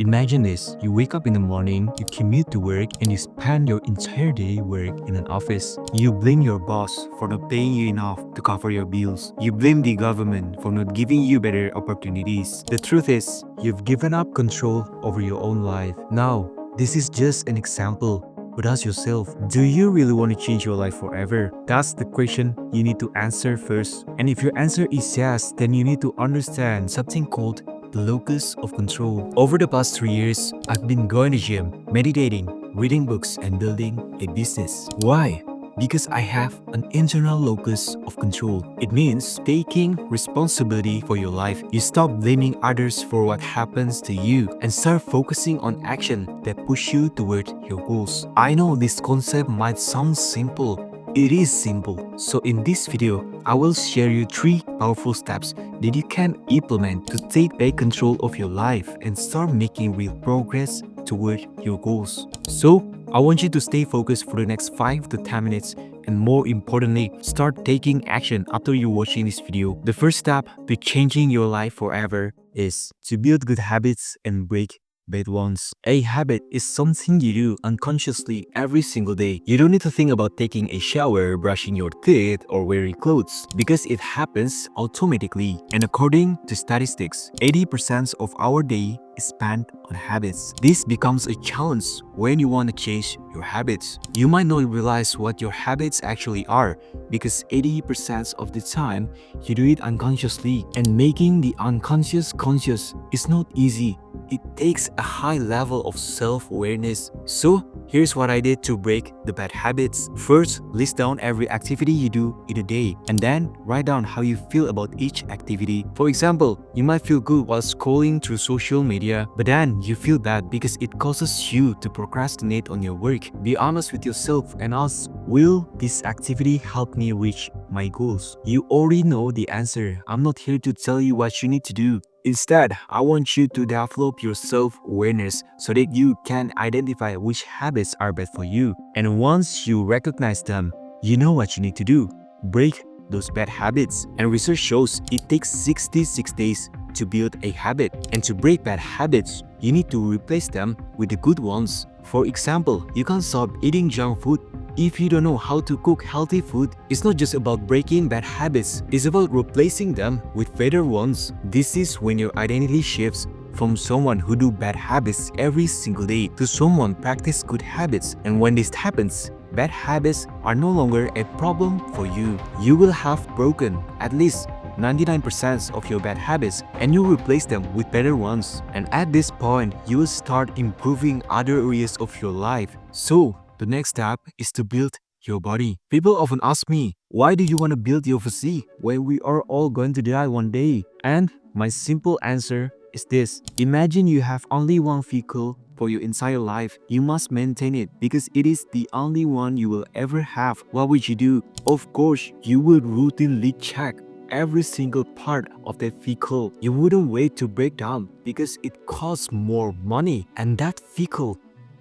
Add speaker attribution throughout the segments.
Speaker 1: Imagine this, you wake up in the morning, you commute to work, and you spend your entire day work in an office. You blame your boss for not paying you enough to cover your bills. You blame the government for not giving you better opportunities. The truth is, you've given up control over your own life. Now, this is just an example. But ask yourself, do you really want to change your life forever? That's the question you need to answer first. And if your answer is yes, then you need to understand something called the locus of control. Over the past 3 years, I've been going to gym, meditating, reading books, and building a business. Why? Because I have an internal locus of control. It means taking responsibility for your life. You stop blaming others for what happens to you and start focusing on action that push you toward your goals. I know this concept might sound simple. It is simple. So in this video, I will share you 3 powerful steps that you can implement to take back control of your life and start making real progress toward your goals. So, I want you to stay focused for the next 5 to 10 minutes and more importantly, start taking action after you're watching this video. The first step to changing your life forever is to build good habits and break bad ones. A habit is something you do unconsciously every single day. You don't need to think about taking a shower, brushing your teeth, or wearing clothes because it happens automatically. And according to statistics, 80% of our day is spent on habits. This becomes a challenge when you want to change your habits. You might not realize what your habits actually are because 80% of the time you do it unconsciously, and making the unconscious conscious is not easy. It takes a high level of self-awareness. So, here's what I did to break the bad habits. First, list down every activity you do in a day and then write down how you feel about each activity. For example, you might feel good while scrolling through social media, but then you feel bad because it causes you to procrastinate on your work. Be honest with yourself and ask, will this activity help me reach my goals? You already know the answer. I'm not here to tell you what you need to do. Instead, I want you to develop your self-awareness so that you can identify which habits are bad for you. And once you recognize them, you know what you need to do. Break those bad habits. And research shows it takes 66 days to build a habit. And to break bad habits, you need to replace them with the good ones. For example, you can't stop eating junk food if you don't know how to cook healthy food. It's not just about breaking bad habits, it's about replacing them with better ones. This is when your identity shifts from someone who do bad habits every single day to someone practice good habits. And when this happens, bad habits are no longer a problem for you. You will have broken at least 99% of your bad habits and you replace them with better ones. And at this point, you will start improving other areas of your life. So, the next step is to build your body. People often ask me, why do you want to build your physique when we are all going to die one day? And my simple answer is this. Imagine you have only one vehicle for your entire life. You must maintain it because it is the only one you will ever have. What would you do? Of course, you would routinely check every single part of that vehicle. You wouldn't wait to break down because it costs more money, and that vehicle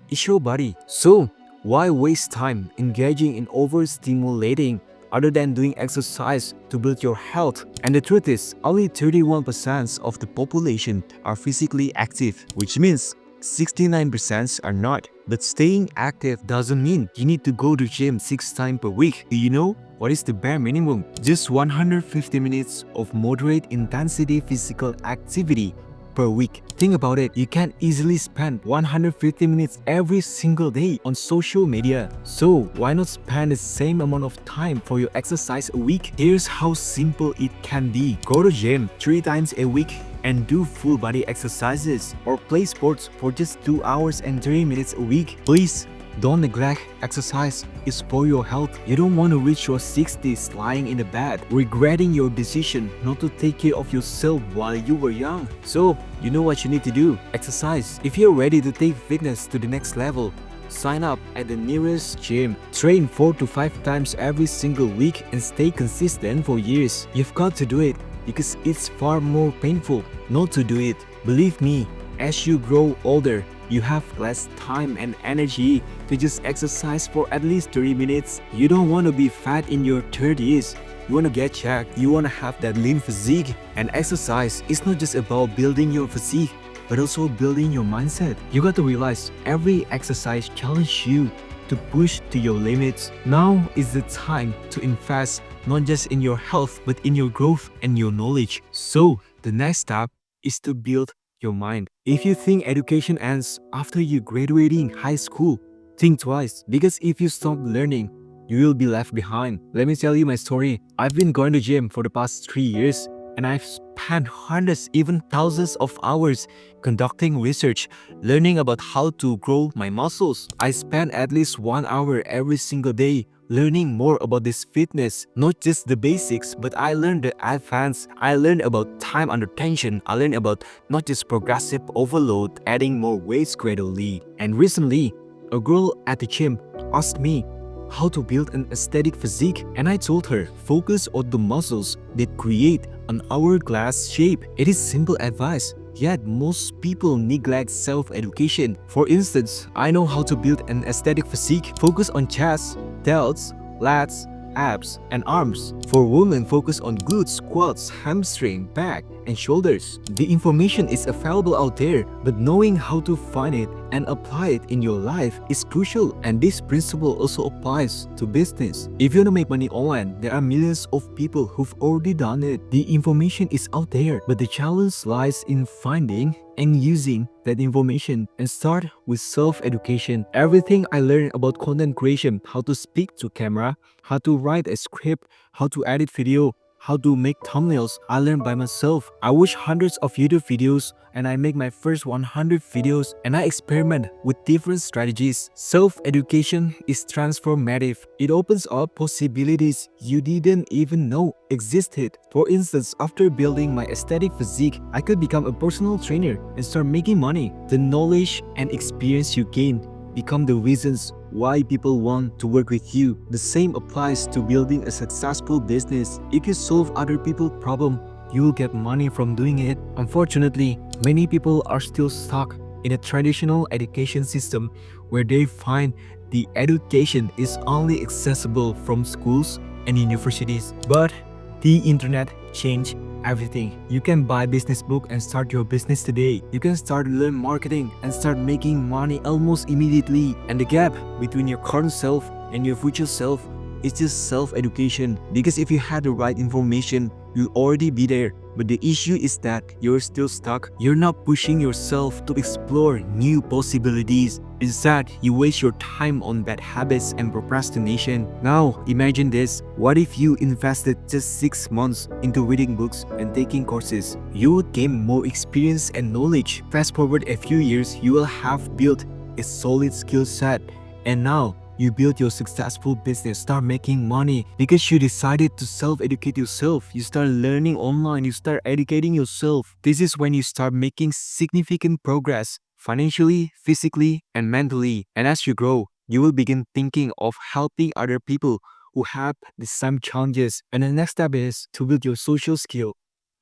Speaker 1: is your body. So, why waste time engaging in overstimulating other than doing exercise to build your health? And the truth is, only 31% of the population are physically active, which means 69% are not. But staying active doesn't mean you need to go to gym 6 times per week. Do you know what is the bare minimum? Just 150 minutes of moderate intensity physical activity per week. Think about it, you can easily spend 150 minutes every single day on social media. So why not spend the same amount of time for your exercise a week? Here's how simple it can be. Go to gym 3 times a week and do full body exercises, or play sports for just 2 hours and 30 minutes a week. Please don't neglect exercise. It's for your health. You don't want to reach your 60s lying in the bed, regretting your decision not to take care of yourself while you were young. So, you know what you need to do. Exercise. If you're ready to take fitness to the next level, sign up at the nearest gym. Train 4 to 5 times every single week and stay consistent for years. You've got to do it because it's far more painful not to do it. Believe me, as you grow older, you have less time and energy to just exercise for at least 30 minutes. You don't want to be fat in your 30s. You want to get checked. You want to have that lean physique. And exercise is not just about building your physique. but also building your mindset. You got to realize every exercise challenges you to push to your limits. Now is the time to invest not just in your health but in your growth and your knowledge. So the next step is to build your mind. If you think education ends after you graduating high school, think twice, because if you stop learning, you will be left behind. Let me tell you my story. I've been going to gym for the past 3 years and I've spent hundreds, even thousands of hours conducting research, learning about how to grow my muscles. I spend at least 1 hour every single day learning more about this fitness, not just the basics, but I learned the advanced. I learned about time under tension. I learned about not just progressive overload, adding more weights gradually. And recently, a girl at the gym asked me how to build an aesthetic physique, and I told her, focus on the muscles that create an hourglass shape. It is simple advice, yet most people neglect self-education. For instance, I know how to build an aesthetic physique. Focus on chest, delts, lats, abs, and arms. For women, focus on glutes, quads, hamstring, back, and shoulders. The information is available out there, but knowing how to find it and apply it in your life is crucial. And this principle also applies to business. If you want to make money online, there are millions of people who've already done it. The information is out there, but the challenge lies in finding and using that information, and start with self-education. Everything I learned about content creation, how to speak to camera, how to write a script, how to edit video, how to make thumbnails, I learned by myself. I watch hundreds of YouTube videos and I make my first 100 videos and I experiment with different strategies. Self-education is transformative. It opens up possibilities you didn't even know existed. For instance, after building my aesthetic physique, I could become a personal trainer and start making money. The knowledge and experience you gain become the reasons why people want to work with you. The same applies to building a successful business. If you solve other people's problem, you will get money from doing it. Unfortunately, many people are still stuck in a traditional education system where they find the education is only accessible from schools and universities. But the internet changed everything. You can buy business book and start your business today. You can start learn marketing and start making money almost immediately. And the gap between your current self and your future self is just self-education. Because if you had the right information, you'll already be there. But the issue is that you're still stuck. You're not pushing yourself to explore new possibilities. Instead, you waste your time on bad habits and procrastination. Now, imagine this. What if you invested just 6 months into reading books and taking courses? You would gain more experience and knowledge. Fast forward a few years, you will have built a solid skill set. And now, you build your successful business, start making money because you decided to self-educate yourself. You start learning online, you start educating yourself. This is when you start making significant progress financially, physically, and mentally. And as you grow, you will begin thinking of helping other people who have the same challenges. And the next step is to build your social skill.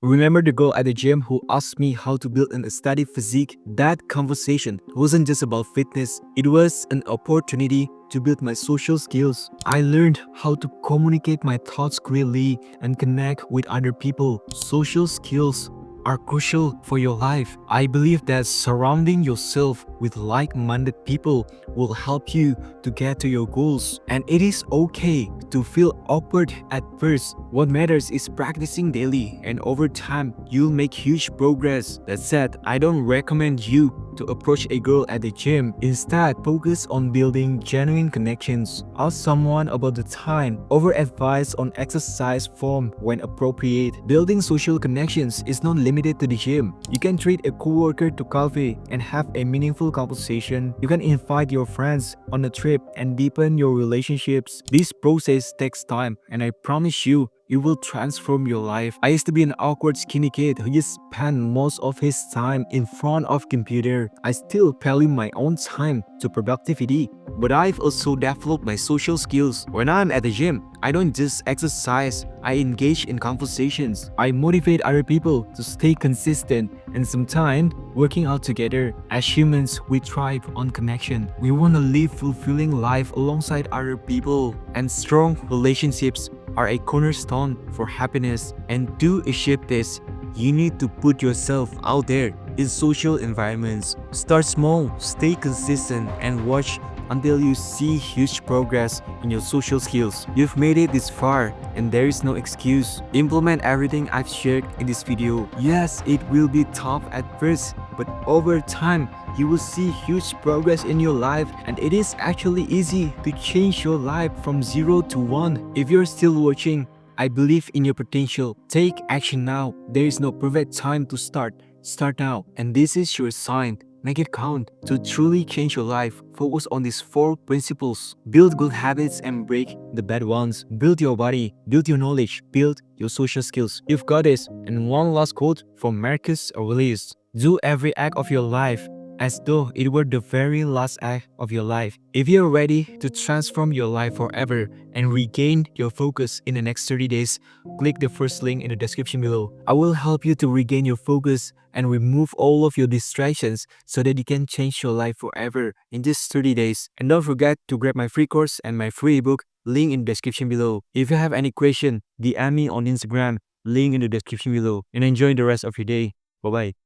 Speaker 1: Remember the girl at the gym who asked me how to build an aesthetic physique? That conversation wasn't just about fitness, it was an opportunity to build my social skills. I learned how to communicate my thoughts clearly and connect with other people. Social skills are crucial for your life. I believe that surrounding yourself with like-minded people will help you to get to your goals. And it is okay to feel awkward at first. What matters is practicing daily, and over time, you'll make huge progress. That said, I don't recommend you to approach a girl at the gym. Instead, focus on building genuine connections. Ask someone about the time, over advice on exercise form when appropriate. Building social connections is not limited to the gym. You can treat a coworker to coffee and have a meaningful conversation. You can invite your friends on a trip and deepen your relationships. This process takes time, and I promise you, it will transform your life. I used to be an awkward skinny kid who just spent most of his time in front of computer. I still value my own time to productivity, but I've also developed my social skills. When I'm at the gym, I don't just exercise, I engage in conversations. I motivate other people to stay consistent, and sometimes working out together. As humans, we thrive on connection. We want to live fulfilling life alongside other people, and strong relationships are a cornerstone for happiness. And to achieve this, you need to put yourself out there. in social environments. Start small, stay consistent, and watch until you see huge progress in your social skills. You've made it this far, and there is no excuse. Implement everything I've shared in this video. Yes, it will be tough at first, but over time, you will see huge progress in your life, and it is actually easy to change your life from 0 to 1. If you're still watching, I believe in your potential. Take action now. There is no perfect time to start. Start now, and this is your sign. Make it count. To truly change your life, focus on these 4 principles. Build good habits and break the bad ones. Build your body, build your knowledge, build your social skills. You've got this. And one last quote from Marcus Aurelius. Do every act of your life as though it were the very last act of your life. If you're ready to transform your life forever and regain your focus in the next 30 days, click the first link in the description below. I will help you to regain your focus and remove all of your distractions so that you can change your life forever in just 30 days. And don't forget to grab my free course and my free ebook, link in the description below. If you have any question, DM me on Instagram, link in the description below. And enjoy the rest of your day. Bye-bye.